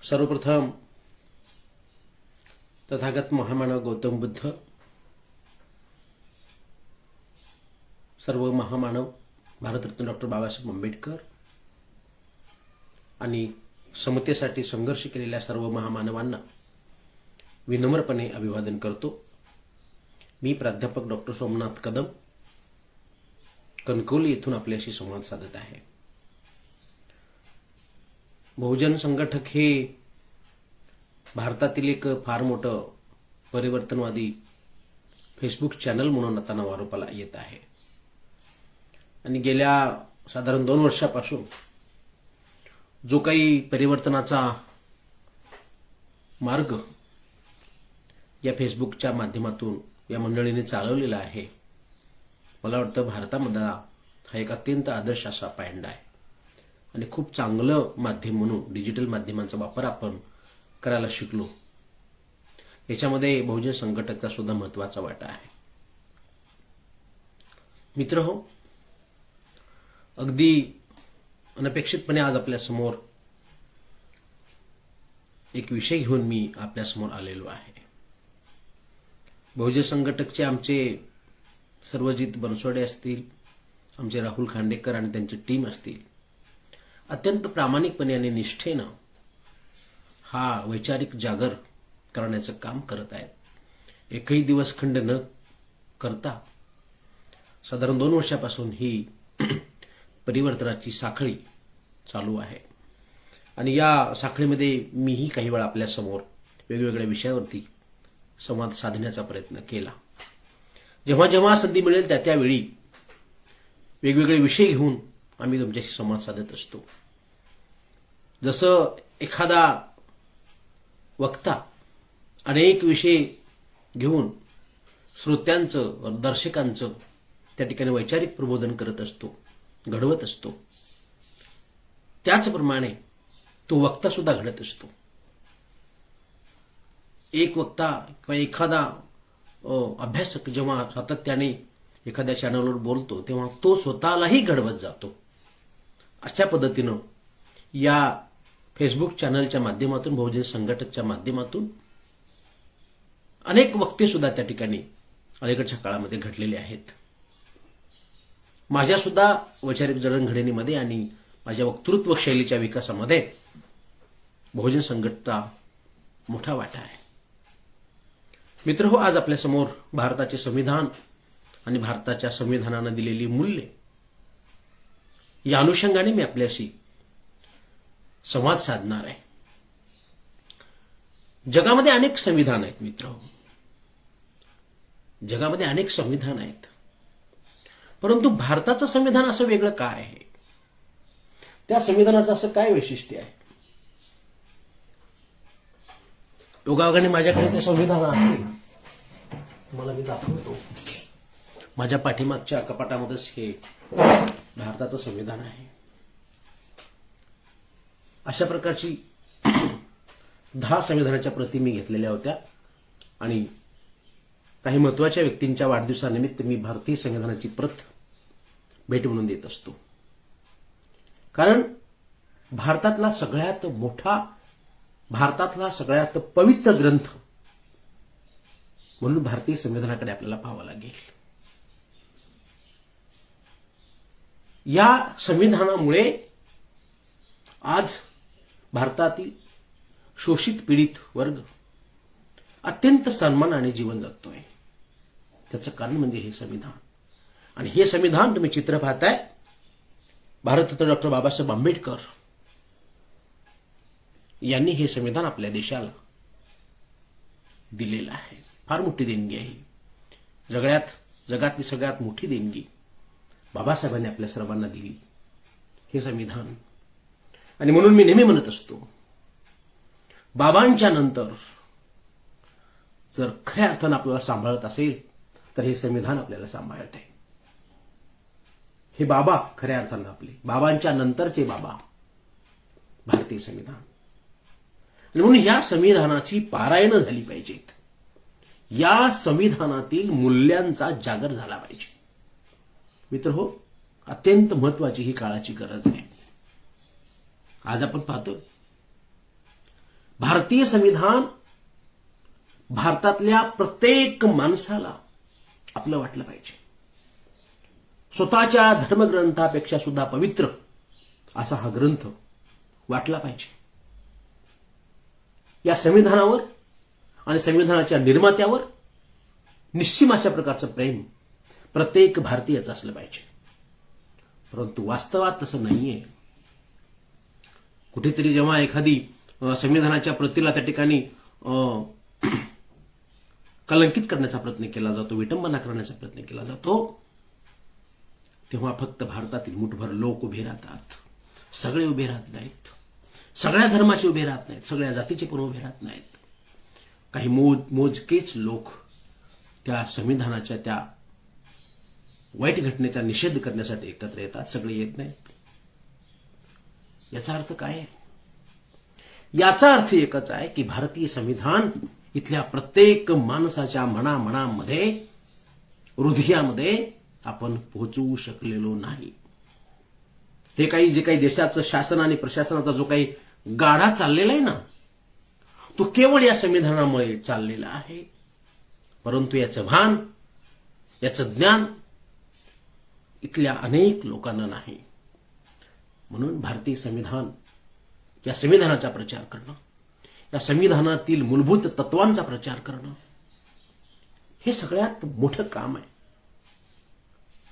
सर्वप्रथम तथागत महामानव गौतम बुद्ध, सर्व महामानव भारतरत्न डॉक्टर बाबासाहेब आंबेडकर आणि समतेसाठी संघर्ष केलेल्या सर्व महामानवांना विनम्रपणे अभिवादन करतो। मी प्राध्यापक डॉक्टर सोमनाथ कदम कणकवली येथून आपल्याशी संवाद साधत आहे। बहुजन संघटक हे भारतातील एक फार मोठं परिवर्तनवादी फेसबुक चॅनल म्हणून आता नावारूपाला येत आहे आणि गेल्या साधारण 2 वर्षापासून जो काही परिवर्तनाचा मार्ग या फेसबुकच्या माध्यमातून या मंडळीने चालवलेला आहे, मला वाटतं भारतामधला हा एक अत्यंत आदर्श असा पायंडा आहे आणि खूप चांगलं माध्यम म्हणून डिजिटल माध्यमांचा वापर आपण करायला शिकलो। याच्यामध्ये बहुजन संघटकचा सुद्धा महत्त्वाचा वाटा आहे। मित्रहो, अगदी अनपेक्षितपणे आज आपल्या समोर एक विषय घेऊन मी आपल्या समोर आलेलो आहे। बहुजन संघटकचे आमचे सर्वजित बनसोडे असतील, आमचे राहुल खांडेकर आणि त्यांची टीम असतील, अत्यंत प्रामाणिकपणे आणि निष्ठेनं हा वैचारिक जागर करण्याचं काम करत आहेत। एकही दिवस खंड न करता साधारण 2 वर्षापासून ही परिवर्तनाची साखळी चालू आहे आणि या साखळीमध्ये मीही काही वेळा आपल्या समोर वेगवेगळ्या विषयावरती संवाद साधण्याचा प्रयत्न केला। जेव्हा जेव्हा संधी मिळेल त्या त्यावेळी वेगवेगळे विषय घेऊन आम्ही तुमच्याशी संवाद साधत असतो। जसं एखादा वक्ता अनेक विषय घेऊन श्रोत्यांचं दर्शकांचं त्या ठिकाणी वैचारिक प्रबोधन करत असतो, घडवत असतो, त्याचप्रमाणे तो वक्ता सुद्धा घडत असतो। एक वक्ता किंवा एखादा अभ्यासक जेव्हा सातत्याने एखाद्या चॅनलवर बोलतो तेव्हा तो स्वतःलाही घडवत जातो। अशा पद्धतीनं या फेसबुक चॅनलच्या माध्यमातून, बहुजन संघटकच्या माध्यमातून अनेक वक्ते सुद्धा त्या ठिकाणी अलीकडच्या काळामध्ये घडलेले आहेत। माझ्या सुद्धा वैचारिक जडणघडणीमध्ये आणि माझ्या वक्तृत्व शैलीच्या विकासामध्ये बहुजन संघटना मोठा वाटा आहे। मित्रहो, आज आपल्या समोर भारताचे संविधान आणि भारताच्या संविधानाने दिलेली मूल्ये या अनुषंगाने मी आपल्याशी संवाद साधणार आहे। जगामध्ये अनेक संविधान आहेत मित्रहो, जगामध्ये अनेक संविधान आहेत, परंतु भारताचं संविधान असं वेगळं काय आहे? त्या संविधानाचं असं काय वैशिष्ट्य आहे? योगायोगाने माझ्याकडे ते संविधान आहे, तुम्हाला मी दाखवतो। माझ्या पाठीमागच्या कपाटामध्येच हे भारताचं संविधान आहे। अशा प्रकारची 10 संविधानाच्या प्रती मी घेतलेल्या होत्या आणि काही महत्त्वाच्या व्यक्तींच्या वाढदिवसानिमित्त मी भारतीय संविधानाची प्रत भेट म्हणून देत असतो। कारण भारतातला सगळ्यात मोठा, भारतातला सगळ्यात पवित्र ग्रंथ म्हणून भारतीय संविधानाकडे आपल्याला पाहावं लागेल। या संविधानामुळे आज भारतातील शोषित पीडित वर्ग अत्यंत सन्मानाने जीवन जगतोय। त्याचं कारण म्हणजे हे संविधान। आणि हे संविधान तुम्ही चित्र पाहताय, भारतरत्न डॉक्टर बाबासाहेब आंबेडकर यांनी हे संविधान आपल्या देशाला दिलेलं आहे। फार मोठी देणगी आहे। जगातली सगळ्यात मोठी देणगी बाबासाहेबांनी आपल्या सर्वांना दिली, हे संविधान। आणि म्हणून मी नेहमी म्हणत असतो, बाबांच्या नंतर जर खऱ्या अर्थानं आपल्याला सांभाळत असेल तर हे संविधान आपल्याला सांभाळत आहे। हे बाबा खऱ्या अर्थानं आपले, बाबांच्या नंतरचे बाबा भारतीय संविधान। म्हणून या संविधानाची पारायणं झाली पाहिजेत, या संविधानातील मूल्यांचा जागर झाला पाहिजे। मित्रहो, अत्यंत महत्त्वाची ही काळाची गरज आहे। आज आपण पाहतो भारतीय संविधान भारतातल्या प्रत्येक माणसाला आपलं वाटलं पाहिजे. स्वतःच्या धर्मग्रंथापेक्षा सुद्धा पवित्र असा हा ग्रंथ वाटला पाहिजे. या संविधानावर आणि संविधानाच्या निर्मात्यावर निश्चिम अशा प्रकारचं प्रेम प्रत्येक भारतीयाचं असलं पाहिजे. परंतु वास्तवात तसं नाहीये. कुठेतरी जेव्हा एखादी संविधानाच्या प्रतीला त्या ठिकाणी कलंकित करण्याचा प्रयत्न केला जातो, विटंबना करण्याचा प्रयत्न केला जातो, तेव्हा फक्त भारतातील मुठभर लोक उभे राहतात. सगळे उभे राहत नाहीत. सगळ्या धर्माचे उभे राहत नाहीत. सगळ्या जातीचे पण उभे राहत नाहीत. काही मोजकेच लोक त्या संविधानाच्या त्या वाईट घटनेचा निषेध करण्यासाठी एकत्र येतात. सगळे येत नाहीत. याचा अर्थ काय आहे? याचा अर्थ एकच आहे की भारतीय संविधान इथल्या प्रत्येक माणसाच्या मनामध्ये, हृदयामध्ये आपण पोहोचवू शकलेलो नाही. हे काही जे काही देशाचं शासन आणि प्रशासनाचा जो काही गाडा चाललेला आहे ना, तो केवळ या संविधानामुळे चाललेला आहे. परंतु याचं भान, याचं ज्ञान इथल्या अनेक लोकांना नाही. म्हणून भारतीय संविधान, या संविधानाचा प्रचार करणं, या संविधानातील मूलभूत तत्वांचा प्रचार करणं, हे सगळ्यात मोठं काम आहे.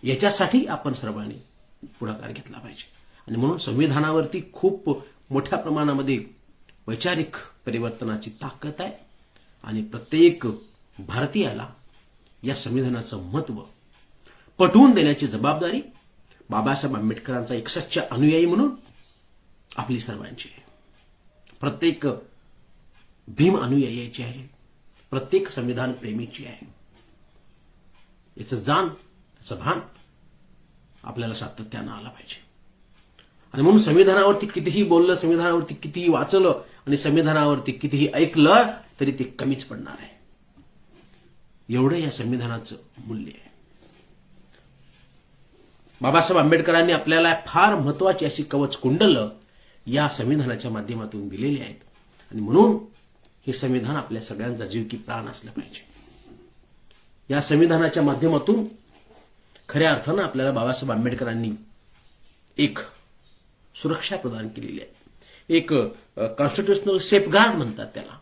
याच्यासाठी आपण सर्वांनी पुढाकार घेतला पाहिजे. आणि म्हणून संविधानावरती खूप मोठ्या प्रमाणामध्ये वैचारिक परिवर्तनाची ताकद आहे. आणि प्रत्येक भारतीयाला या संविधानाचं महत्त्व पटवून देण्याची जबाबदारी बाबासाहेब आंबेडकरांचा एक सच्चा अनुयायी म्हणून आपली सर्वांची आहे. प्रत्येक भीम अनुयायीची आहे. प्रत्येक संविधान प्रेमीची आहे. याचं जाण, याचं भान आपल्याला सातत्यानं आला पाहिजे. आणि म्हणून संविधानावरती कितीही बोललं, संविधानावरती कितीही वाचलं आणि संविधानावरती कितीही ऐकलं तरी ते कमीच पडणार आहे. एवढं या संविधानाचं मूल्य आहे. बाबासाहेब आंबेडकरांनी आपल्याला फार महत्वाची अशी कवच कुंडलं या संविधानाच्या माध्यमातून दिलेली आहेत. आणि म्हणून हे संविधान आपल्या सगळ्यांचा जीव की प्राण असलं पाहिजे. या संविधानाच्या माध्यमातून खऱ्या अर्थानं आपल्याला बाबासाहेब आंबेडकरांनी एक सुरक्षा प्रदान केलेली आहे. एक कॉन्स्टिट्युशनल सेफगार्ड म्हणतात त्याला,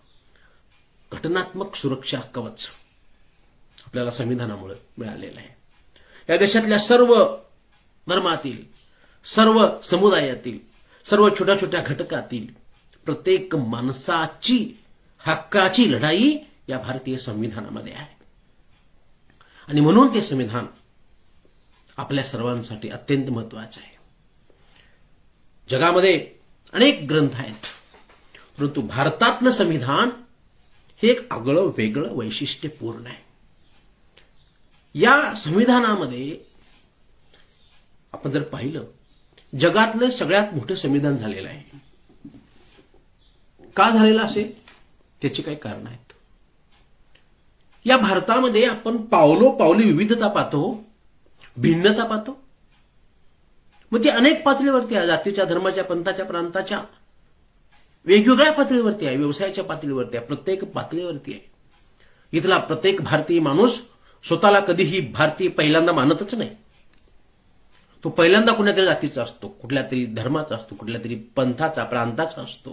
घटनात्मक सुरक्षा कवच आपल्याला संविधानामुळे मिळालेलं आहे. या देशातल्या सर्व धर्मातील, सर्व समुदायातील, सर्व छोट्या छोट्या घटकातील प्रत्येक माणसाची हक्काची लढाई या भारतीय संविधानामध्ये आहे. आणि म्हणून ते संविधान आपल्या सर्वांसाठी अत्यंत महत्वाचं आहे. जगामध्ये अनेक ग्रंथ आहेत, परंतु भारतातलं संविधान हे एक आगळं वेगळं वैशिष्ट्यपूर्ण आहे. या संविधानामध्ये आपण जर पाहिलं, जगातलं सगळ्यात मोठं संविधान झालेलं आहे. का झालेलं असेल? त्याची काही कारण आहेत. या भारतामध्ये आपण पावलोपावली विविधता पाहतो, भिन्नता पाहतो. मग ती अनेक पातळीवरती आहे. जातीच्या, धर्माच्या, पंथाच्या, प्रांताच्या, वेगवेगळ्या पातळीवरती आहे. व्यवसायाच्या पातळीवरती आहे. प्रत्येक पातळीवरती आहे. इथला प्रत्येक भारतीय माणूस स्वतःला कधीही भारतीय पहिल्यांदा मानतच नाही. तो पहिल्यांदा कुठल्या तरी जातीचा असतो, कुठल्या तरी धर्माचा असतो, कुठल्या तरी पंथाचा, प्रांताचा असतो.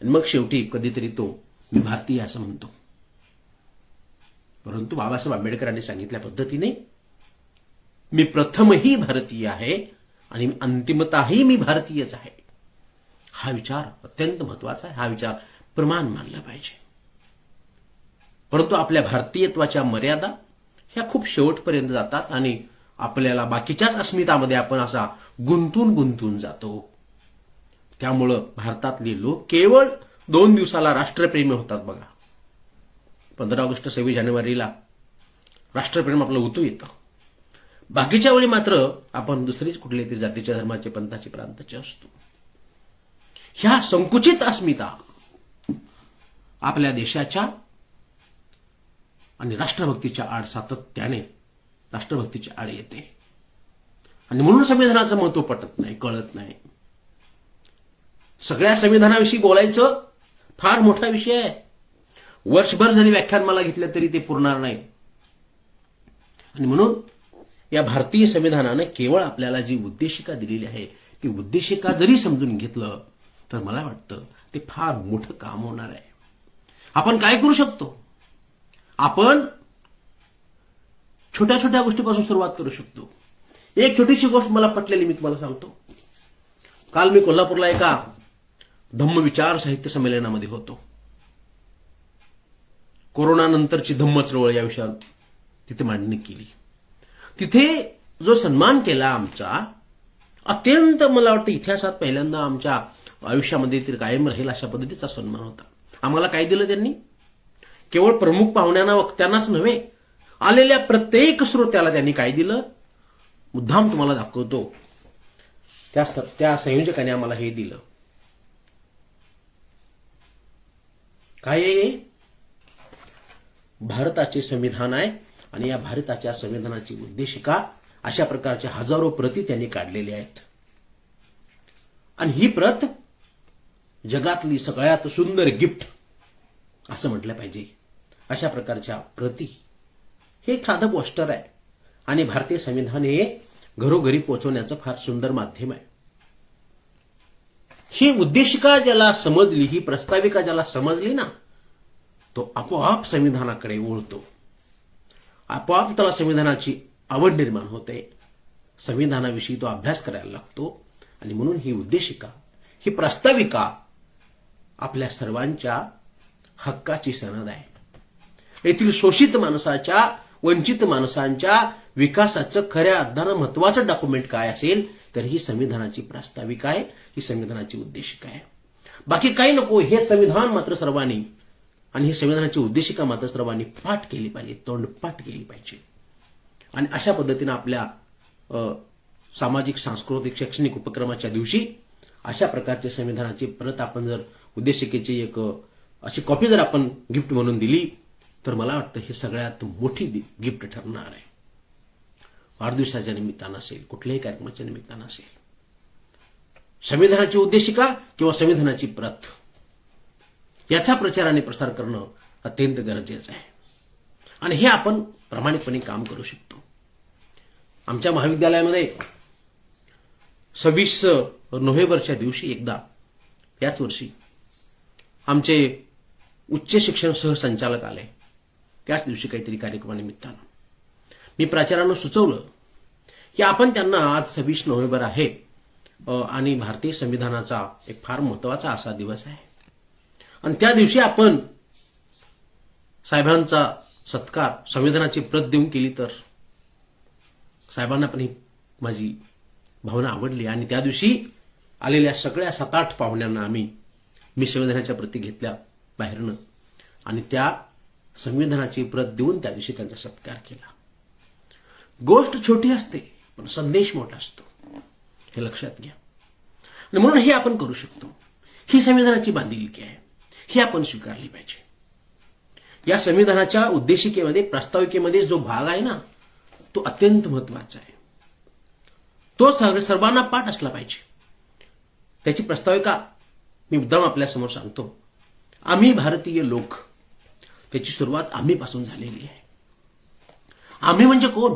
आणि मग शेवटी कधीतरी तो मी भारतीय असं म्हणतो. परंतु बाबासाहेब आंबेडकरांनी सांगितल्या पद्धतीने मी प्रथमही भारतीय आहे आणि अंतिमतःही मी भारतीयच आहे, हा विचार अत्यंत महत्वाचा आहे. हा विचार प्रमाण मानला पाहिजे. परंतु आपल्या भारतीयत्वाच्या मर्यादा ह्या खूप शेवटपर्यंत जातात आणि आपल्याला बाकीच्याच अस्मितामध्ये आपण असा गुंतून जातो. त्यामुळं भारतातले लोक केवळ 2 दिवसाला राष्ट्रप्रेमी होतात. बघा, 15 ऑगस्ट 26 जानेवारीला राष्ट्रप्रेम आपलं उतू येतं. बाकीच्या वेळी मात्र आपण दुसरीच कुठल्या तरी जातीच्या, धर्माचे, पंथाचे, प्रांताचे असतो. ह्या संकुचित अस्मिता आपल्या देशाच्या आणि राष्ट्रभक्तीच्या आड सातत्याने राष्ट्रभक्तीच्या आड येते. आणि म्हणून संविधानाचं महत्व पटत नाही, कळत नाही. सगळ्या संविधानाविषयी बोलायचं, फार मोठा विषय आहे. वर्षभर जरी व्याख्यान मला घेतलं तरी ते पुरणार नाही. आणि म्हणून या भारतीय संविधानाने केवळ आपल्याला जी उद्देशिका दिलेली आहे ती उद्देशिका जरी समजून घेतलं तर मला वाटतं ते फार मोठं काम होणार आहे. आपण काय करू शकतो? आपण छोट्या छोट्या गोष्टीपासून सुरुवात करू शकतो. एक छोटीशी गोष्ट मला पटलेली मी तुम्हाला सांगतो. काल मी कोल्हापूरला एका धम्मविचार साहित्य संमेलनामध्ये होतो. कोरोना नंतरची धम्म चळवळ या विषयावर तिथे मांडणी केली. तिथे जो सन्मान केला आमचा, अत्यंत मला वाटतं इतिहासात पहिल्यांदा आमच्या आयुष्यामध्ये ते कायम राहील अशा पद्धतीचा सन्मान होता. आम्हाला काय दिलं त्यांनी? केवळ प्रमुख पाहुण्यांना वक्त्यांनाच नव्हे, आलेल्या प्रत्येक श्रोत्याला त्यांनी काय दिलं? मुद्दाम तुम्हाला दाखवतो. त्या संयोजकाने आम्हाला हे दिलं. काय आहे? भारताचे संविधान आहे आणि या भारताच्या संविधानाची उद्देशिका अशा प्रकारच्या हजारो प्रती त्यांनी काढलेल्या आहेत. आणि ही प्रत जगातली सगळ्यात सुंदर गिफ्ट असं म्हटलं पाहिजे. अशा प्रकारच्या प्रती हे एक साधं पोस्टर आहे आणि भारतीय संविधान हे घरोघरी पोहोचवण्याचं फार सुंदर माध्यम आहे. ही उद्देशिका ज्याला समजली, ही प्रस्ताविका ज्याला समजली ना, तो आपोआप संविधानाकडे वळतो. आपोआप त्याला संविधानाची आवड निर्माण होते. संविधानाविषयी तो अभ्यास करायला लागतो. आणि म्हणून ही उद्देशिका, ही प्रस्ताविका आपल्या सर्वांच्या हक्काची सनद आहे. येथील शोषित माणसाच्या, वंचित माणसांच्या विकासाचं खऱ्या अर्थानं महत्वाचं डॉक्युमेंट काय असेल तर ही संविधानाची प्रस्ताविका आहे, ही संविधानाची उद्देशिका आहे. बाकी काही नको. हे संविधान मात्र सर्वांनी आणि ही संविधानाची उद्देशिका मात्र सर्वांनी पाठ केली पाहिजे, तोंडपाठ केली पाहिजे. आणि अशा पद्धतीनं आपल्या सामाजिक, सांस्कृतिक, शैक्षणिक उपक्रमाच्या दिवशी अशा प्रकारच्या संविधानाची प्रत आपण जर उद्देशिकेची एक अशी कॉपी जर आपण गिफ्ट म्हणून दिली तर मला वाटतं ही सगळ्यात मोठी गिफ्ट ठरणार आहे. वाढदिवसाच्या निमित्तानं असेल, कुठल्याही कार्यक्रमाच्या निमित्तानं असेल, संविधानाची उद्देशिका किंवा संविधानाची प्रत याचा प्रचार आणि प्रसार करणं अत्यंत गरजेचं आहे. आणि हे आपण प्रामाणिकपणे काम करू शकतो. आमच्या महाविद्यालयामध्ये 26 नोव्हेंबरच्या दिवशी एकदा याच वर्षी आमचे उच्च शिक्षण सहसंचालक आले. त्याच दिवशी काहीतरी कार्यक्रमानिमित्तानं मी प्राचार्यांना सुचवलं की आपण त्यांना आज 26 नोव्हेंबर आहे आणि भारतीय संविधानाचा एक फार महत्वाचा असा दिवस आहे आणि त्या दिवशी आपण साहेबांचा सत्कार संविधानाची प्रत देऊन केली तर साहेबांना पण ही माझी भावना आवडली. आणि त्या दिवशी आलेल्या सगळ्या 7-8 पाहुण्यांना मी संविधानाच्या प्रती घेतल्या बाहेरनं आणि त्या संविधानाची प्रत देऊन त्या दिवशी त्यांचा सत्कार केला. गोष्ट छोटी असते पण संदेश मोठा असतो, हे लक्षात घ्या. आणि म्हणून हे आपण करू शकतो. ही संविधानाची बांधिलकी आहे, ही आपण स्वीकारली पाहिजे. या संविधानाच्या उद्देशिकेमध्ये, प्रस्ताविकेमध्ये जो भाग आहे ना, तो अत्यंत महत्वाचा आहे. तो सर्वांना पाठ असला पाहिजे. त्याची प्रस्ताविका मी मुद्दाम आपल्यासमोर सांगतो. आम्ही भारतीय लोक, त्याची सुरुवात आम्हीपासून झालेली आहे. आम्ही म्हणजे कोण?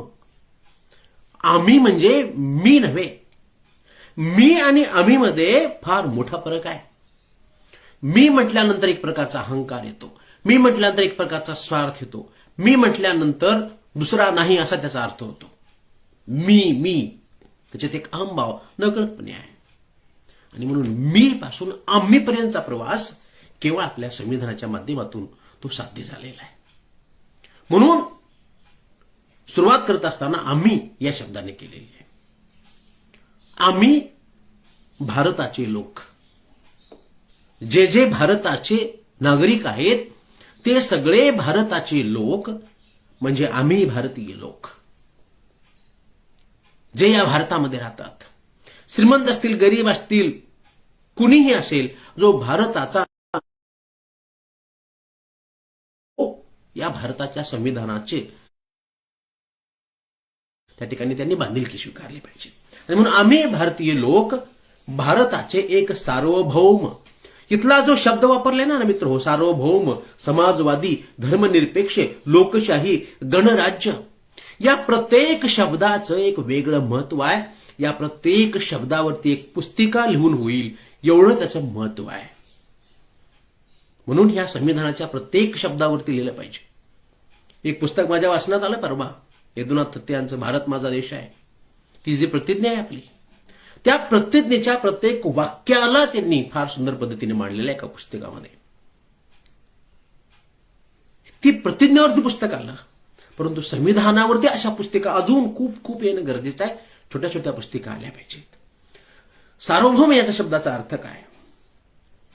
आम्ही म्हणजे मी नव्हे. मी आणि आम्ही मध्ये फार मोठा फरक आहे. मी म्हटल्यानंतर एक प्रकारचा अहंकार येतो. मी म्हटल्यानंतर एक प्रकारचा स्वार्थ येतो. मी म्हटल्यानंतर दुसरा नाही असा त्याचा अर्थ होतो. मी त्याच्यात एक अहंभाव नकळतपणे आहे. आणि म्हणून मी पासून आम्हीपर्यंतचा प्रवास केवळ आपल्या संविधानाच्या माध्यमातून तो साध्य झालेला आहे. म्हणून सुरुवात करत असताना आम्ही या शब्दाने केलेली आहे. आम्ही भारताचे लोक, जे जे भारताचे नागरिक आहेत ते सगळे भारताचे लोक म्हणजे आम्ही भारतीय लोक, जे या भारतामध्ये राहतात. श्रीमंत असतील, गरीब असतील, कुणीही असेल, जो भारताचा, या भारताच्या संविधानाचे त्या ठिकाणी त्यांनी बांधिलकी स्वीकारली पाहिजे. आणि म्हणून आम्ही भारतीय लोक भारताचे एक सार्वभौम, इथला जो शब्द वापरलाय ना मित्र हो, सार्वभौम, समाजवादी, धर्मनिरपेक्ष, लोकशाही, गणराज्य, या प्रत्येक शब्दाचं एक वेगळं महत्व आहे. या प्रत्येक शब्दावरती एक पुस्तिका लिहून होईल एवढं त्याचं महत्व आहे. म्हणून ह्या संविधानाच्या प्रत्येक शब्दावरती लिहिलं पाहिजे. एक पुस्तक माझ्या वाचनात आलं परवा, यदुनाथ थत्ते यांचं भारत माझा देश आहे. ती जी प्रतिज्ञा आहे आपली, त्या प्रतिज्ञेच्या प्रत्येक वाक्याला त्यांनी फार सुंदर पद्धतीने मांडलेलं आहे एका पुस्तकामध्ये. ती प्रतिज्ञेवरती पुस्तक आलं, परंतु संविधानावरती अशा पुस्तिका अजून खूप खूप येणं गरजेचं आहे. छोट्या छोट्या पुस्तिका आल्या पाहिजेत. सार्वभौम या शब्दाचा अर्थ काय?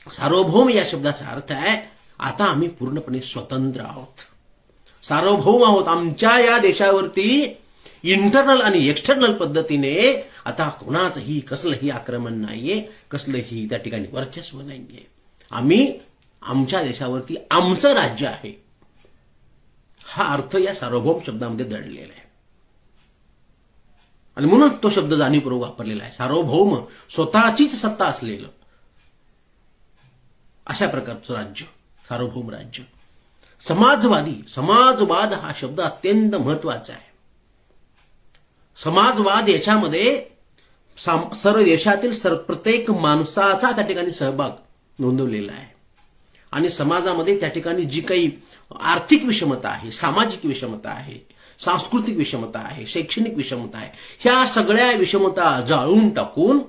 सार्वभौम या शब्दाचा अर्थ आहे आता आम्ही पूर्णपणे स्वतंत्र आहोत, सार्वभौम आहोत. आमच्या या देशावरती इंटरनल आणि एक्सटर्नल पद्धतीने आता कोणाचंही कसलंही आक्रमण नाहीये, कसलंही त्या ठिकाणी वर्चस्व नाहीये. आम्ही आमच्या देशावरती आमचं राज्य आहे, हा अर्थ या सार्वभौम शब्दामध्ये दडलेला आहे. आणि म्हणून तो शब्द जाणीवपूर्वक वापरलेला आहे. सार्वभौम, स्वतःचीच सत्ता असलेलं अशा प्रकारचं राज्य, सार्वभौम राज्य. समाजवादी, समाजवाद हा शब्द अत्यंत महत्वाचा आहे. समाजवाद याच्यामध्ये सर्व देशातील प्रत्येक माणसाचा त्या ठिकाणी सहभाग नोंदवलेला आहे. आणि समाजामध्ये त्या ठिकाणी जी काही आर्थिक विषमता आहे, सामाजिक विषमता आहे, सांस्कृतिक विषमता आहे, शैक्षणिक विषमता आहे, ह्या सगळ्या विषमता जाळून टाकून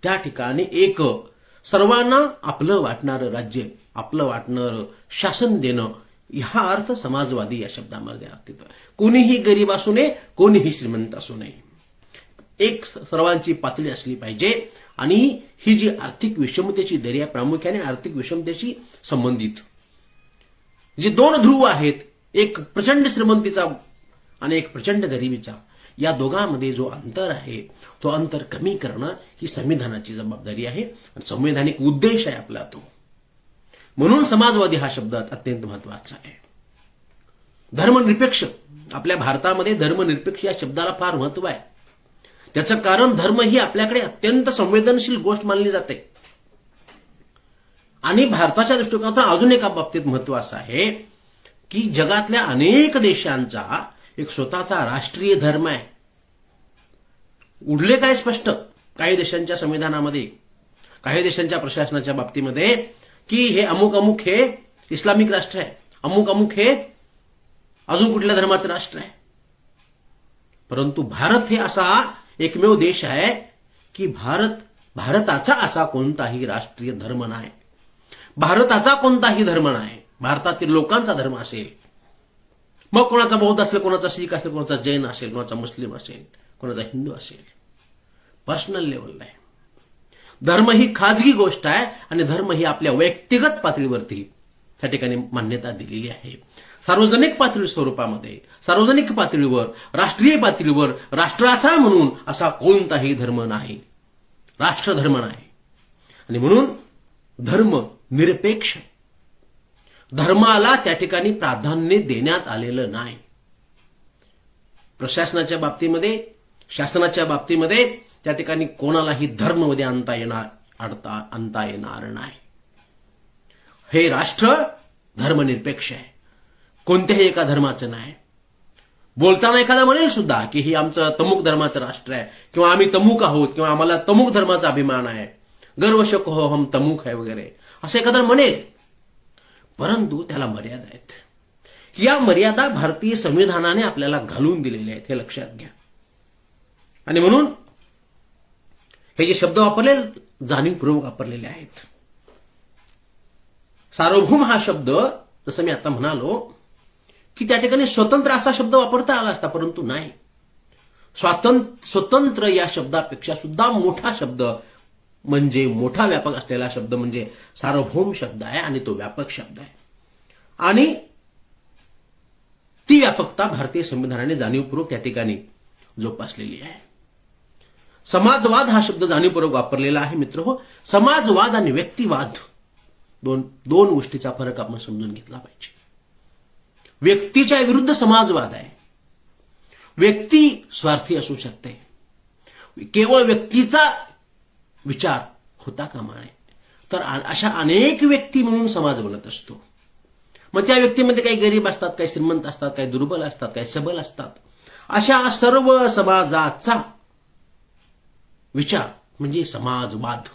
त्या ठिकाणी एक सर्वांना आपलं वाटणारं राज्य, आपलं वाटणारं शासन देणं, हा अर्थ समाजवादी या शब्दामध्ये अर्थित आहे. कोणीही गरीब असू नये, कोणीही श्रीमंत असू नये, एक सर्वांची पातळी असली पाहिजे. आणि ही जी आर्थिक विषमतेची दरी आहे, प्रामुख्याने आर्थिक विषमतेशी संबंधित जे दोन ध्रुव आहेत, एक प्रचंड श्रीमंतीचा आणि एक प्रचंड गरिबीचा, या दोघांमध्ये जो अंतर आहे तो अंतर कमी करणं ही संविधानाची जबाबदारी आहे आणि संवैधानिक उद्देश आहे आपला तो. म्हणून समाजवादी हा शब्द अत्यंत महत्वाचा आहे. धर्मनिरपेक्ष, आपल्या भारतामध्ये धर्मनिरपेक्ष या शब्दाला फार महत्व आहे. त्याचं कारण धर्म ही आपल्याकडे अत्यंत संवेदनशील गोष्ट मानली जाते. आणि भारताच्या दृष्टिकोनातून अजून एका बाबतीत महत्व असं आहे की जगातल्या अनेक देशांचा एक स्वतःचा राष्ट्रीय धर्म आहे. उडले काय स्पष्ट काही देशांच्या संविधानामध्ये, काही देशांच्या प्रशासनाच्या बाबतीमध्ये की हे अमुक अमुक हे इस्लामिक राष्ट्र आहे, अमुक अमुक हे अजून कुठल्या धर्माचं राष्ट्र आहे. परंतु भारत हे असा एकमेव देश आहे की भारताचा असा कोणताही राष्ट्रीय धर्म नाही, भारताचा कोणताही धर्म नाही. भारतातील लोकांचा धर्म असेल, मग कोणाचा बौद्ध असेल, कोणाचा शीख असेल, कोणाचा जैन असेल, कोणाचा मुस्लिम असेल, कोणाचा हिंदू असेल, पर्सनल लेवलला आहे. धर्म ही खाजगी गोष्ट आहे आणि धर्म ही आपल्या व्यक्तिगत पातळीवरती त्या ठिकाणी मान्यता दिलेली आहे. सार्वजनिक पातळी स्वरूपामध्ये, सार्वजनिक पातळीवर, राष्ट्रीय पातळीवर राष्ट्राचा म्हणून असा कोणताही धर्म नाही, राष्ट्रधर्म नाही. आणि म्हणून धर्म निरपेक्ष, धर्माला त्या ठिकाणी प्राधान्य देण्यात आलेलं नाही. प्रशासनाच्या बाबतीमध्ये, शासनाच्या बाबतीमध्ये त्या ठिकाणी कोणालाही धर्ममध्ये आणता येणार नाही. हे राष्ट्र धर्मनिरपेक्ष आहे, कोणत्याही एका धर्माचं नाही. बोलताना एखादा म्हणेल सुद्धा की ही आमचं तमुक धर्माचं राष्ट्र आहे, किंवा आम्ही तमुक आहोत, किंवा आम्हाला तमुक धर्माचा अभिमान आहे, गर्वशक हो हम तमुक आहे वगैरे असं एखादा म्हणेल. परंतु त्याला मर्यादा आहेत. या मर्यादा भारतीय संविधानाने आपल्याला घालून दिलेल्या आहेत, हे लक्षात घ्या. आणि म्हणून हे जे शब्द वापरले जाणीवपूर्वक वापरलेले आहेत. सार्वभौम हा शब्द, जसं मी आता म्हणालो की त्या ठिकाणी स्वतंत्र असा शब्द वापरता आला असता, परंतु नाही. स्वतंत्र या शब्दापेक्षा सुद्धा मोठा शब्द म्हणजे मोठा व्यापक असलेला शब्द म्हणजे सार्वभौम शब्द आहे. आणि तो व्यापक शब्द आहे. आणि ती व्यापकता भारतीय संविधानाने जाणीवपूर्वक त्या ठिकाणी जोपासलेली आहे. समाजवाद हा शब्द जाणीवपूर्वक वापरलेला आहे. मित्र हो, समाजवाद आणि व्यक्तिवाद दोन गोष्टीचा फरक आपण समजून घेतला पाहिजे. व्यक्तीच्या विरुद्ध समाजवाद आहे. व्यक्ती स्वार्थी असू शकते, केवळ व्यक्तीचा विचार होता कामा नये, तर अशा अनेक व्यक्ती म्हणून समाज बनत असतो. मग त्या व्यक्तीमध्ये काही गरीब असतात, काही श्रीमंत असतात, काही दुर्बल असतात, काही सबल असतात. अशा सर्व समाजाचा विचार म्हणजे समाजवाद,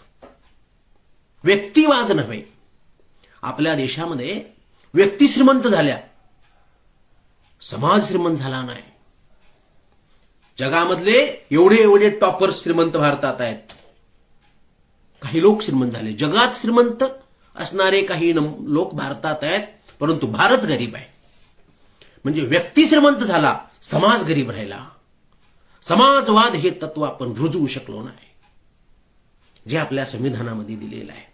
व्यक्तिवाद नव्हे. आपल्या देशामध्ये व्यक्ती श्रीमंत झाल्या, समाज श्रीमंत झाला नाही. जगामधले एवढे एवढे टॉपर श्रीमंत भारतात आहेत, काही लोक श्रीमंत झाले. जगात श्रीमंत असणारे काही लोक भारतात आहेत, परंतु भारत गरीब आहे. म्हणजे व्यक्ती श्रीमंत झाला, समाज गरीब राहिला. समाजवाद हे तत्व आपण रुजवू शकलो नाही, जे आपल्या संविधानामध्ये दिलेलं आहे.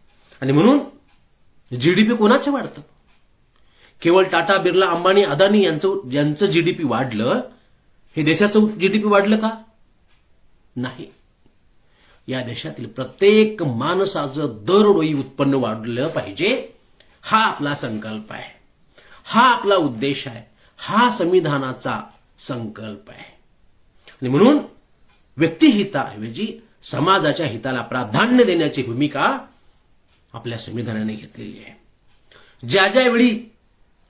आणि म्हणून जीडीपी कोणाचं वाढतं? केवळ टाटा, बिर्ला, अंबानी, अदानी यांचं जीडीपी वाढलं, हे देशाचं जीडीपी वाढलं का? नाही. या देशातील प्रत्येक माणसाचं दरडोई उत्पन्न वाढलं पाहिजे, हा आपला संकल्प आहे, हा आपला उद्देश आहे, हा संविधानाचा संकल्प आहे. आणि म्हणून व्यक्तिहिताऐवजी समाजाच्या हिताला प्राधान्य देण्याची भूमिका आपल्या संविधानाने घेतलेली आहे. ज्या ज्यावेळी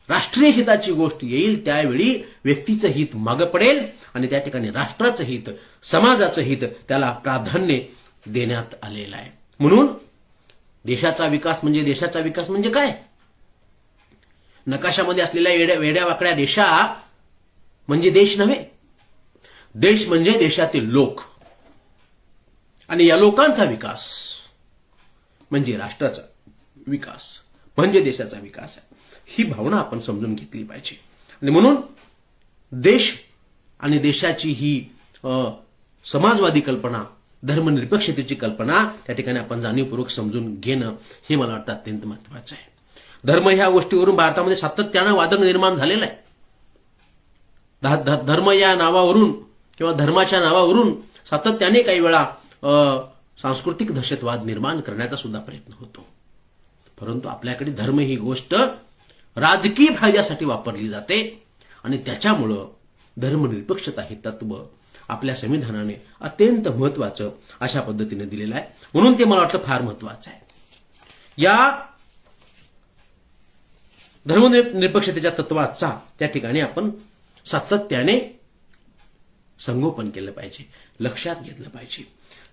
राष्ट्रीय हिताची गोष्ट येईल त्यावेळी व्यक्तीचं हित मागं पडेल आणि त्या ठिकाणी राष्ट्राचं हित, समाजाचं हित त्याला प्राधान्य देण्यात आलेलं आहे. म्हणून देशाचा विकास म्हणजे काय? नकाशामध्ये असलेल्या वेड्या वाकड्या रेषा म्हणजे देश नव्हे. देश म्हणजे देशातील लोक, आणि या लोकांचा विकास म्हणजे राष्ट्राचा विकास, म्हणजे देशाचा विकास आहे. ही भावना आपण समजून घेतली पाहिजे. आणि म्हणून देश आणि देशाची ही समाजवादी कल्पना, धर्मनिरपेक्षतेची कल्पना त्या ठिकाणी आपण जाणीवपूर्वक समजून घेणं हे मला वाटतं अत्यंत महत्वाचं आहे. धर्म ह्या गोष्टीवरून भारतामध्ये सातत्यानं वादन निर्माण झालेलं आहे. धर्म या नावावरून किंवा धर्माच्या नावावरून सातत्याने काही वेळा सांस्कृतिक दहशतवाद निर्माण करण्याचा सुद्धा प्रयत्न होतो. परंतु आपल्याकडे धर्म ही गोष्ट राजकीय फायद्यासाठी वापरली जाते आणि त्याच्यामुळं धर्मनिरपेक्षता हे तत्व आपल्या संविधानाने अत्यंत महत्वाचं अशा पद्धतीने दिलेलं आहे. म्हणून ते मला वाटतं फार महत्वाचं आहे. या धर्मनिरपेक्षतेच्या तत्वाचा त्या ठिकाणी आपण सातत्याने संगोपन केलं पाहिजे, लक्षात घेतलं पाहिजे.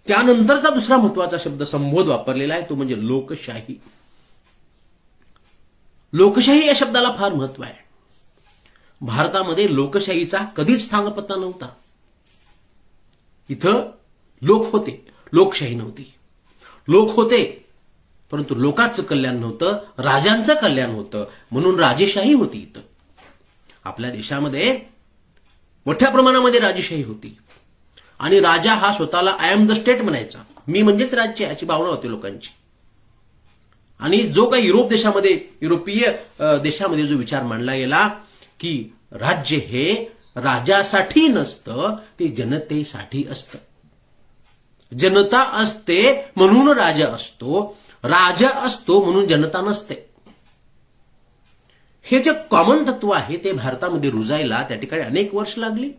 त्यानंतरचा दुसरा महत्वाचा शब्द संबोध वापरलेला आहे, तो म्हणजे लोकशाही. लोकशाही या शब्दाला फार महत्व आहे. भारतामध्ये लोकशाहीचा कधीच थांगपत्ता नव्हता. इथं लोक होते, लोकशाही नव्हती. लोक होते परंतु लोकांचं कल्याण नव्हतं, राजांचं कल्याण होतं, म्हणून राजेशाही होती. इथं आपल्या देशामध्ये मोठ्या प्रमाणामध्ये राजेशाही होती आणि राजा हा स्वतःला आय एम द स्टेट म्हणायचा. मी म्हणजेच राज्य अशी भावना होती लोकांची. आणि जो काही युरोपीय देशामध्ये जो विचार मांडला गेला की राज्य हे राजासाठी नसतं, ते जनतेसाठी असतं. जनता असते म्हणून राजा असतो, राजा असतो म्हणून जनता नसते. हे जे कॉमन तत्व आहे ते भारतामध्ये रुजायला त्या ठिकाणी अनेक वर्ष लागली.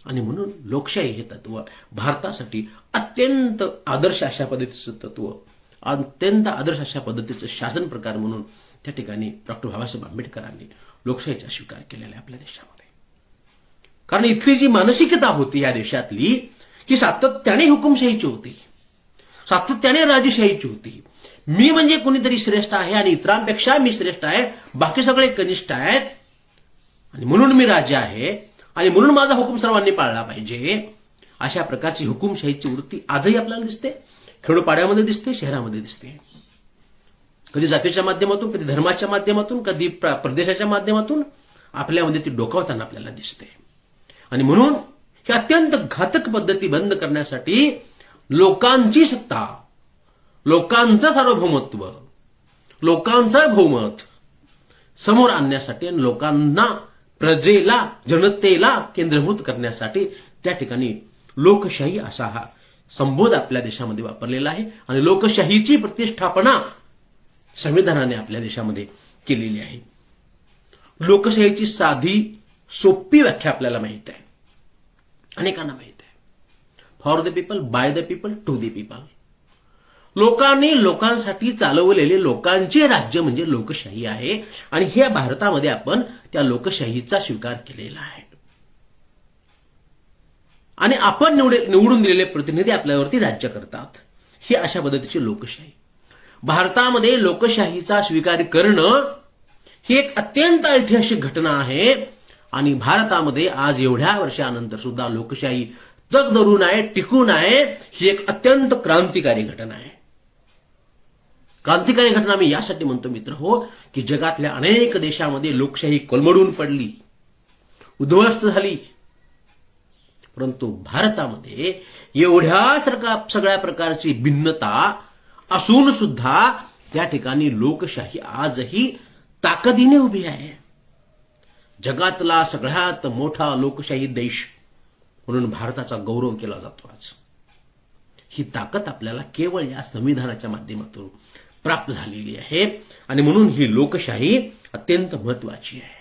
आणि म्हणून लोकशाही हे तत्व भारतासाठी अत्यंत आदर्श अशा पद्धतीचं तत्व, अत्यंत आदर्श अशा पद्धतीचं शासन प्रकार म्हणून त्या ठिकाणी डॉक्टर बाबासाहेब आंबेडकरांनी लोकशाहीचा स्वीकार केलेला आहे आपल्या देशामध्ये. कारण इथली जी मानसिकता होती या देशातली की सातत्याने हुकुमशाहीची होती, सातत्याने राजशाहीची होती. मी म्हणजे कोणीतरी श्रेष्ठ आहे आणि इतरांपेक्षा मी श्रेष्ठ आहे, बाकी सगळे कनिष्ठ आहेत आणि म्हणून मी राजा आहे आणि म्हणून माझा हुकूम सर्वांनी पाळला पाहिजे. अशा प्रकारची हुकुमशाहीची वृत्ती आजही आपल्याला दिसते. खेडोपाड्यामध्ये दिसते, शहरामध्ये दिसते. कधी जातीच्या माध्यमातून, कधी धर्माच्या माध्यमातून, कधी प्रदेशाच्या माध्यमातून आपल्यामध्ये ती डोकावताना आपल्याला दिसते. आणि म्हणून ही अत्यंत घातक पद्धती बंद करण्यासाठी लोकांची सत्ता, लोकांचं सार्वभौमत्व, लोकांचं बहुमत समोर आणण्यासाठी आणि लोकांना, प्रजेला, जनतेला केंद्रभूत करण्यासाठी त्या ठिकाणी लोकशाही असा हा संबोध आपल्या देशामध्ये वापरलेला आहे. आणि लोकशाहीची प्रतिष्ठापना संविधानाने आपल्या देशामध्ये केलेली आहे. लोकशाहीची साधी सोपी व्याख्या आपल्याला माहित आहे, अनेकांना माहित आहे. For the people, by the people, to the people. लोकांनी लोकांसाठी चालवलेले लोकांचे राज्य म्हणजे लोकशाही आहे आणि हे भारतामध्ये आपण त्या लोकशाहीचा स्वीकार केलेला आहे आणि आपण निवडून दिलेले प्रतिनिधी आपल्यावरती राज्य करतात. ही अशा पद्धतीची लोकशाही. भारतामध्ये लोकशाहीचा स्वीकार करणं ही एक अत्यंत ऐतिहासिक घटना आहे आणि भारतामध्ये आज एवढ्या वर्षानंतर सुद्धा लोकशाही तग धरून आहे, टिकून आहे. ही एक अत्यंत क्रांतिकारी घटना आहे. क्रांतिकारी घटना मी यासाठी म्हणतो मित्र हो, की जगातल्या अनेक देशामध्ये लोकशाही कोलमडून पडली, उद्ध्वस्त झाली, परंतु भारतामध्ये एवढ्या सगळ्या प्रकारची भिन्नता असून सुद्धा त्या ठिकाणी लोकशाही आजही ताकदीने उभी आहे. जगातला सगळ्यात मोठा लोकशाही देश म्हणून भारताचा गौरव केला जातो आज. ही ताकद आपल्याला केवळ या संविधानाच्या माध्यमातून प्राप्त झालेली आहे आणि म्हणून ही लोकशाही अत्यंत महत्वाची आहे.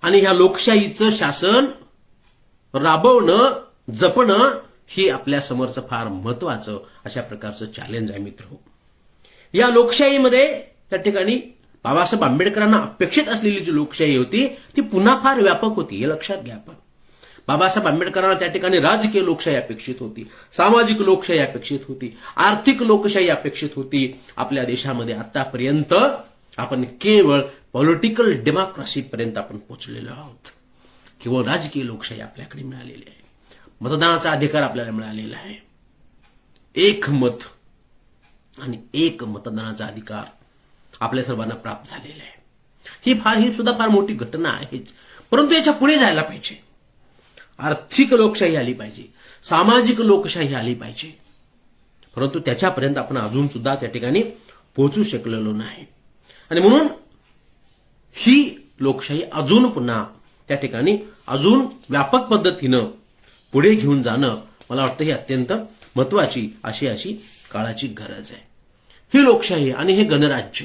आणि ह्या लोकशाहीचं शासन राबवणं, जपणं ही आपल्या समोरचं फार महत्वाचं अशा प्रकारचं चॅलेंज आहे मित्र हो. या लोकशाहीमध्ये त्या ठिकाणी बाबासाहेब आंबेडकरांना अपेक्षित असलेली जी लोकशाही होती ती पुन्हा फार व्यापक होती, हे लक्षात घ्या. आपण बाबासाहेब आंबेडकरांना त्या ठिकाणी राजकीय लोकशाही अपेक्षित होती, सामाजिक लोकशाही अपेक्षित होती, आर्थिक लोकशाही अपेक्षित होती. आपल्या देशामध्ये आतापर्यंत आपण केवळ पॉलिटिकल डेमोक्रेसी पर्यंत आपण पोहोचलेलो आहोत. केवळ राजकीय लोकशाही आपल्याकडे मिळालेली आहे. मतदानाचा अधिकार आपल्याला मिळालेला आहे. एक मत आणि एक मतदानाचा अधिकार आपल्या सर्वांना प्राप्त झालेला आहे. ही सुद्धा फार मोठी घटना आहेच. परंतु याच्या पुढे जायला पाहिजे. आर्थिक लोकशाही आली पाहिजे, सामाजिक लोकशाही आली पाहिजे, परंतु त्याच्यापर्यंत आपण अजून सुद्धा त्या ठिकाणी पोहोचू शकलेलो नाही. आणि म्हणून ही लोकशाही अजून पुन्हा त्या ठिकाणी अजून व्यापक पद्धतीनं पुढे घेऊन जाणं मला वाटतं ही अत्यंत महत्वाची अशी काळाची गरज आहे. ही लोकशाही आणि हे गणराज्य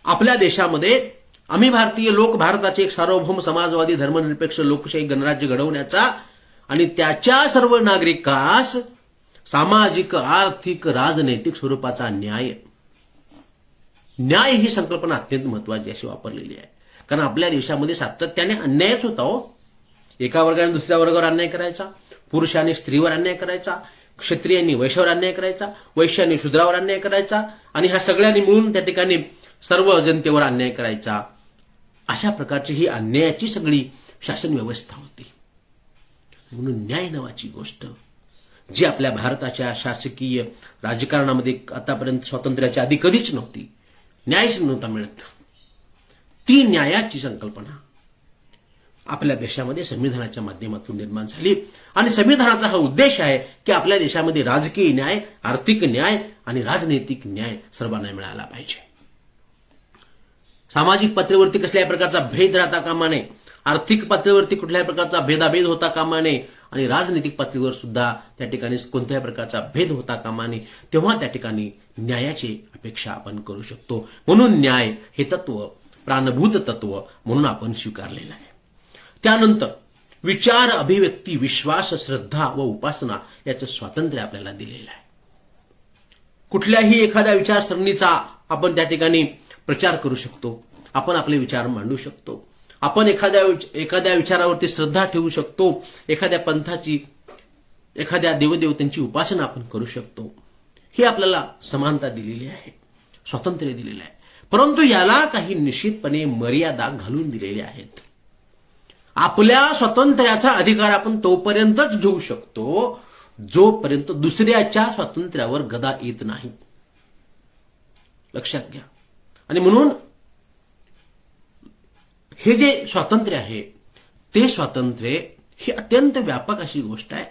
आपल्या देशामध्ये आम्ही भारतीय लोक भारताचे एक सार्वभौम समाजवादी धर्मनिरपेक्ष लोकशाही गणराज्य घडवण्याचा आणि त्याच्या सर्व नागरिकास सामाजिक, आर्थिक, राजनैतिक स्वरूपाचा न्याय ही संकल्पना अत्यंत महत्वाची अशी वापरलेली आहे. कारण आपल्या देशामध्ये सातत्याने अन्यायच होता हो. एका वर्गाने दुसऱ्या वर्गावर अन्याय करायचा, पुरुषाने स्त्रीवर अन्याय करायचा, क्षत्रियांनी वैश्यावर अन्याय करायचा, वैश्याने शूद्रावर अन्याय करायचा आणि ह्या सगळ्यांनी मिळून त्या ठिकाणी सर्व जनतेवर अन्याय करायचा. अशा प्रकारची ही अन्यायाची सगळी शासन व्यवस्था होती. म्हणून न्याय नावाची गोष्ट जी आपल्या भारताच्या शासकीय राजकारणामध्ये आतापर्यंत स्वातंत्र्याच्या आधी कधीच नव्हती, न्यायच नव्हता मिळत, ती न्यायाची संकल्पना आपल्या देशामध्ये संविधानाच्या माध्यमातून निर्माण झाली. आणि संविधानाचा हा उद्देश आहे की आपल्या देशामध्ये राजकीय न्याय, आर्थिक न्याय आणि राजनैतिक न्याय सर्वांना मिळाला पाहिजे. सामाजिक पातळीवरती कसल्याही प्रकारचा भेद राहता कामा नये, आर्थिक पातळीवरती कुठल्याही प्रकारचा भेदाभेद होता कामा नये आणि राजनैतिक पातळीवर सुद्धा त्या ठिकाणी कोणत्याही प्रकारचा भेद होता कामा नये. तेव्हा त्या ठिकाणी न्यायाची अपेक्षा आपण करू शकतो. म्हणून न्याय हे तत्व प्राणभूत तत्व म्हणून आपण स्वीकारलेलं आहे. त्यानंतर विचार, अभिव्यक्ती, विश्वास, श्रद्धा व उपासना याचं स्वातंत्र्य आपल्याला दिलेलं आहे. कुठल्याही एखाद्या विचारसरणीचा आपण त्या ठिकाणी प्रचार करू शकतो, आपण आपले विचार मांडू शकतो, आपण एखाद्या विचारावरती श्रद्धा ठेवू शकतो, एखाद्या पंथाची, एखाद्या देवदेवतांची उपासना आपण करू शकतो. ही आपल्याला समानता दिलेली आहे, स्वातंत्र्य दिलेलं आहे. परंतु याला काही निश्चितपणे मर्यादा घालून दिलेल्या आहेत. आपल्या स्वातंत्र्याचा अधिकार आपण तोपर्यंतच घेऊ शकतो जोपर्यंत दुसऱ्याच्या स्वातंत्र्यावर गदा येत नाही. लक्षात घ्या. आणि म्हणून हे जे स्वातंत्र्य आहे ते स्वातंत्र्य ही अत्यंत व्यापक अशी गोष्ट आहे.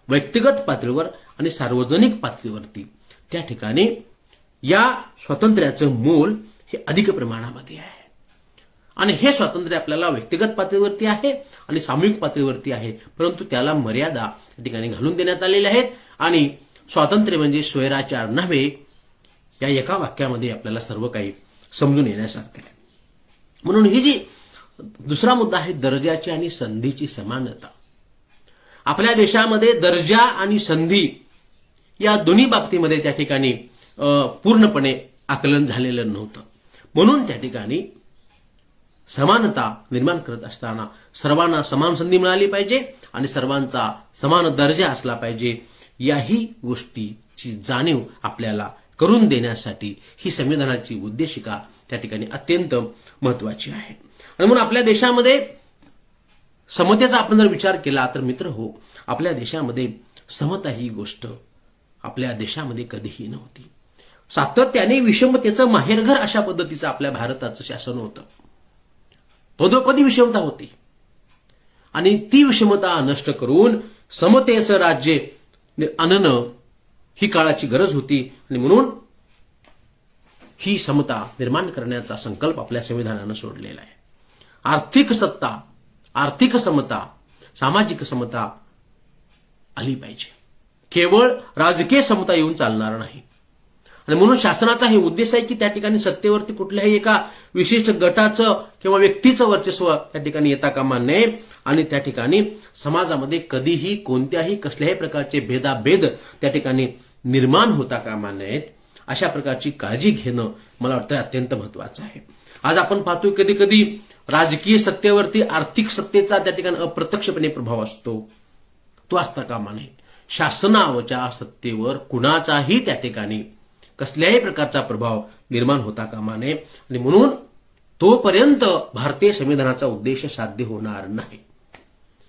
व्यक्तिगत पातळीवर आणि सार्वजनिक पातळीवरती त्या ठिकाणी या स्वातंत्र्याचं मोल हे अधिक प्रमाणामध्ये आहे. आणि हे स्वातंत्र्य आपल्याला व्यक्तिगत पातळीवरती आहे आणि सामूहिक पातळीवरती आहे, परंतु त्याला मर्यादा त्या ठिकाणी घालून देण्यात आलेल्या आहेत. आणि स्वातंत्र्य म्हणजे स्वैराचार नव्हे, या एका वाक्यामध्ये आपल्याला सर्व काही समजून येण्यासारखं आहे. म्हणून ही जी दुसरा मुद्दा आहे दर्जाची आणि संधीची समानता. आपल्या देशामध्ये दर्जा आणि संधी या दोन्ही बाबतीमध्ये त्या ठिकाणी पूर्णपणे आकलन झालेलं नव्हतं. म्हणून त्या ठिकाणी समानता निर्माण करत असताना सर्वांना समान संधी मिळाली पाहिजे आणि सर्वांचा समान दर्जा असला पाहिजे, याही गोष्टीची जाणीव आपल्याला करून देण्यासाठी ही संविधानाची उद्देशिका त्या ठिकाणी अत्यंत महत्वाची आहे. आणि म्हणून आपल्या देशामध्ये समतेचा आपण जर विचार केला तर मित्र हो, आपल्या देशामध्ये समता ही गोष्ट आपल्या देशामध्ये कधीही नव्हती. सातत्याने विषमतेचं माहेरघर अशा पद्धतीचं आपल्या भारताचं शासन होतं. पदोपदी विषमता होती आणि ती विषमता नष्ट करून समतेचं राज्य आणणं ही काळाची गरज होती. आणि म्हणून ही समता निर्माण करण्याचा संकल्प आपल्या संविधानानं सोडलेला आहे. आर्थिक सत्ता, आर्थिक समता, सामाजिक समता आली पाहिजे. केवळ राजकीय समता येऊन चालणार नाही. आणि म्हणून शासनाचा हे उद्देश आहे की त्या ठिकाणी सत्तेवरती कुठल्याही एका विशिष्ट गटाचं किंवा व्यक्तीचं वर्चस्व त्या ठिकाणी येता कामा नये आणि त्या ठिकाणी समाजामध्ये कधीही कोणत्याही कसल्याही प्रकारचे भेदाभेद त्या ठिकाणी निर्माण होता कामा नयेत, अशा प्रकारची काळजी घेणं मला वाटतं अत्यंत महत्वाचं आहे. आज आपण पाहतोय कधी कधी राजकीय सत्तेवरती आर्थिक सत्तेचा त्या ठिकाणी अप्रत्यक्षपणे प्रभाव असतो. तो असता कामा नये. शासनाच्या सत्तेवर कुणाचाही त्या ठिकाणी कसल्याही प्रकारचा प्रभाव निर्माण होता कामा नये. आणि म्हणून तोपर्यंत भारतीय संविधानाचा उद्देश साध्य होणार नाही.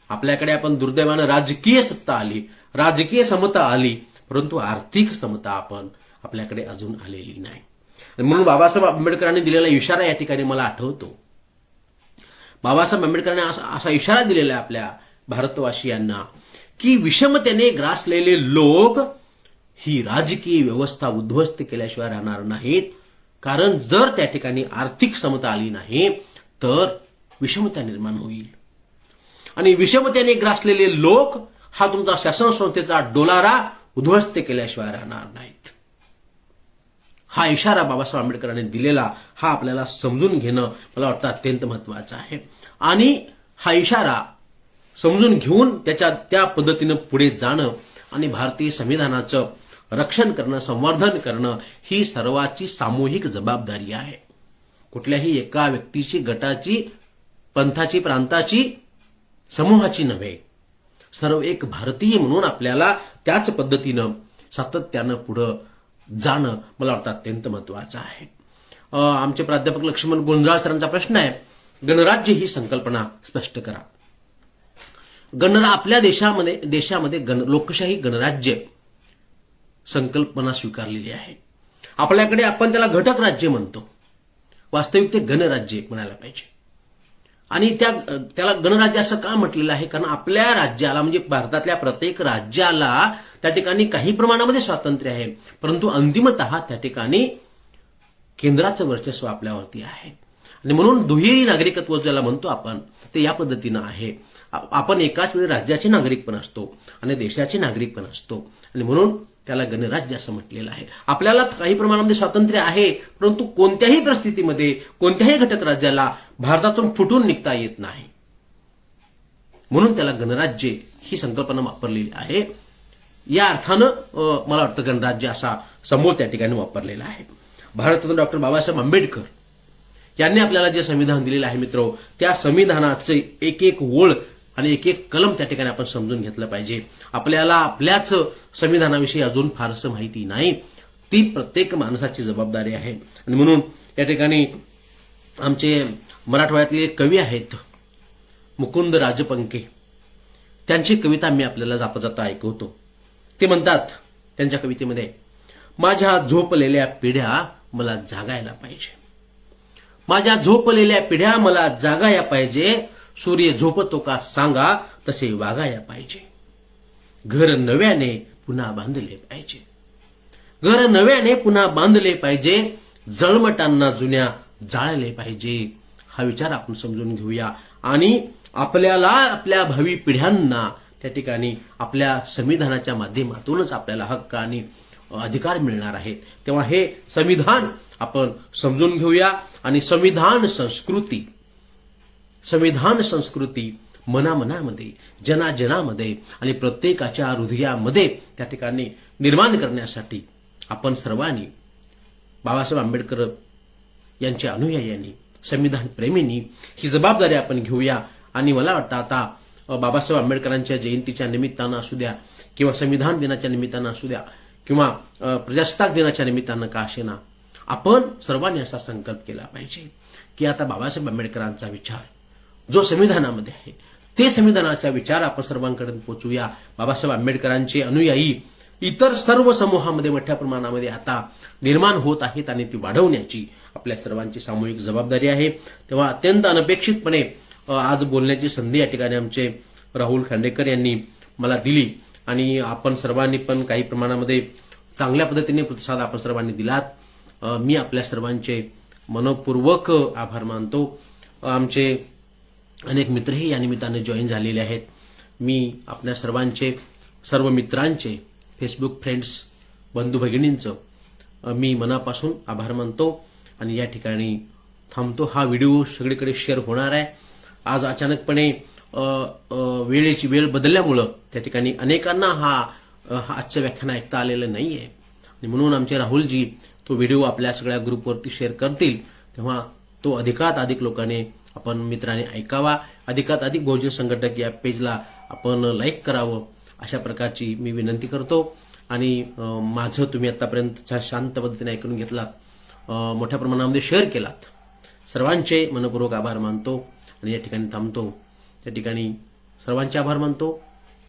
आपल्याकडे आपण दुर्दैवानं राजकीय सत्ता आली, राजकीय समता आली, परंतु आर्थिक समता आपल्याकडे अजून आलेली नाही. आणि म्हणून बाबासाहेब आंबेडकरांनी दिलेला इशारा या ठिकाणी मला आठवतो. बाबासाहेब आंबेडकरांनी असा इशारा दिलेला आहे आपल्या भारतवासियांना की विषमतेने ग्रासलेले लोक ही राजकीय व्यवस्था उद्ध्वस्त केल्याशिवाय राहणार नाहीत. कारण जर त्या ठिकाणी आर्थिक समता आली नाही तर विषमता निर्माण होईल आणि विषमतेने ग्रासलेले लोक हा तुमचा शासन संस्थेचा डोलारा उद्ध्वस्त केल्याशिवाय राहणार नाहीत. हा इशारा बाबासाहेब आंबेडकरांनी दिलेला हा आपल्याला समजून घेणं मला वाटतं अत्यंत महत्वाचं आहे. आणि हा इशारा समजून घेऊन त्या पद्धतीनं पुढे जाणं आणि भारतीय संविधानाचं रक्षण करणं, संवर्धन करणं ही सर्वांची सामूहिक जबाबदारी आहे. कुठल्याही एका व्यक्तीची, गटाची, पंथाची, प्रांताची, समूहाची नव्हे. सर्व एक भारतीय म्हणून आपल्याला त्याच पद्धतीनं सातत्यानं पुढं जाणं मला वाटतं अत्यंत महत्वाचं आहे. आमचे प्राध्यापक लक्ष्मण गुंजाळ सरांचा प्रश्न आहे, गणराज्य ही संकल्पना स्पष्ट करा. आपल्या देशामध्ये लोकशाही गणराज्य संकल्पना स्वीकारलेली आहे. आपल्याकडे आपण त्याला घटक राज्य म्हणतो, वास्तविक ते गणराज्य म्हणायला पाहिजे. आणि त्याला गणराज्य असं का म्हटलेलं आहे? कारण आपल्या राज्याला म्हणजे भारतातल्या प्रत्येक राज्याला त्या ठिकाणी काही प्रमाणामध्ये स्वातंत्र्य आहे, परंतु अंतिमतः त्या ठिकाणी केंद्राचं वर्चस्व आपल्यावरती आहे. आणि म्हणून दुहेरी नागरिकत्व ज्याला म्हणतो आपण ते या पद्धतीनं आहे. आपण एकाच वेळी राज्याचे नागरिक पण असतो आणि देशाचे नागरिक पण असतो आणि म्हणून त्याला गणराज्य असं म्हटलेलं आहे. आपल्याला काही प्रमाणामध्ये स्वातंत्र्य आहे, परंतु कोणत्याही परिस्थितीमध्ये कोणत्याही घटक राज्याला भारतातून फुटून निघता येत नाही. म्हणून त्याला गणराज्य ही संकल्पना वापरलेली आहे. या अर्थानं मला वाटतं गणराज्य असा समोर त्या ठिकाणी वापरलेला आहे. भारतरत्न डॉक्टर बाबासाहेब आंबेडकर यांनी आपल्याला जे संविधान दिलेलं आहे मित्र, त्या संविधानाचे एक एक ओळ आणि एक एक कलम त्या ठिकाणी आपण समजून घेतलं पाहिजे. आपल्याला आपल्याच संविधानाविषयी अजून फारसं माहिती नाही, ती प्रत्येक माणसाची जबाबदारी आहे. आणि म्हणून या ठिकाणी आमचे मराठवाड्यातले कवी आहेत मुकुंद राजपंके, त्यांची कविता मी आपल्याला जाता जाता ऐकवतो. ते म्हणतात त्यांच्या कवितेमध्ये, माझ्या झोपलेल्या पिढ्या मला जागायला पाहिजे, माझ्या झोपलेल्या पिढ्या मला जागाया पाहिजे, सूर्य झोपतो का सांगा तसे वागाया पाहिजे, घर नव्याने पुन्हा बांधले पाहिजे, घर नव्याने पुन्हा बांधले पाहिजे, जळमटांना जुन्या जाळले पाहिजे. हा विचार आपण समजून घेऊया आणि आपल्याला आपल्या भावी पिढ्यांना त्या ठिकाणी आपल्या संविधानाच्या माध्यमातूनच आपल्याला हक्क आणि अधिकार मिळणार आहेत. तेव्हा हे संविधान आपण समजून घेऊया आणि संविधान संस्कृती मनामनामध्ये, जनाजनामध्ये आणि प्रत्येकाच्या हृदयामध्ये त्या ठिकाणी निर्माण करण्यासाठी आपण सर्वांनी, बाबासाहेब आंबेडकर यांच्या अनुयायांनी, संविधान प्रेमींनी ही जबाबदारी आपण घेऊया. आणि मला वाटतं आता बाबासाहेब आंबेडकरांच्या जयंतीच्या निमित्तानं असू द्या किंवा संविधान दिनाच्या निमित्तानं असू द्या किंवा प्रजासत्ताक दिनाच्या निमित्तानं का असेना, आपण सर्वांनी असा संकल्प केला पाहिजे की आता बाबासाहेब आंबेडकरांचा विचार जो संविधानामध्ये आहे ते संविधानाचा विचार आपण सर्वांकडे पोहोचूया. बाबासाहेब आंबेडकरांचे अनुयायी इतर सर्व समूहामध्ये मोठ्या प्रमाणामध्ये आता निर्माण होत आहेत आणि ती वाढवण्याची आपल्या सर्वांची सामूहिक जबाबदारी आहे. तेव्हा अत्यंत अनपेक्षितपणे आज बोलण्याची संधी या ठिकाणी आमचे राहुल खांडेकर यांनी मला दिली आणि आपण सर्वांनी पण काही प्रमाणामध्ये चांगल्या पद्धतीने प्रतिसाद आपण सर्वांनी दिलात. मी आपल्या सर्वांचे मनपूर्वक आभार मानतो. आमचे अनेक मित्रही या निमित्ताने जॉईन झालेले आहेत. मी आपल्या सर्वांचे, सर्व मित्रांचे, फेसबुक फ्रेंड्स, बंधू भगिनींचं मी मनापासून आभार मानतो आणि या ठिकाणी थांबतो. हा व्हिडिओ सगळीकडे शेअर होणार आहे. आज अचानकपणे वेळेची वेळ बदलल्यामुळं त्या ठिकाणी अनेकांना हा आजचं व्याख्यान ऐकता आलेलं नाहीये आणि म्हणून आमचे राहुलजी तो व्हिडिओ आपल्या सगळ्या ग्रुपवरती शेअर करतील, तेव्हा तो अधिकात अधिक लोकांनी, आपण मित्रांनी ऐकावा. अधिकात अधिक बहुजन संघटक या पेजला आपण लाईक करावं, अशा प्रकारची मी विनंती करतो. आणि माझं तुम्ही आतापर्यंत शांत पद्धतीने ऐकून घेतलात, मोठ्या प्रमाणामध्ये शेअर केलात, सर्वांचे मनपूर्वक आभार मानतो आणि या ठिकाणी थांबतो. त्या ठिकाणी सर्वांचे आभार मानतो.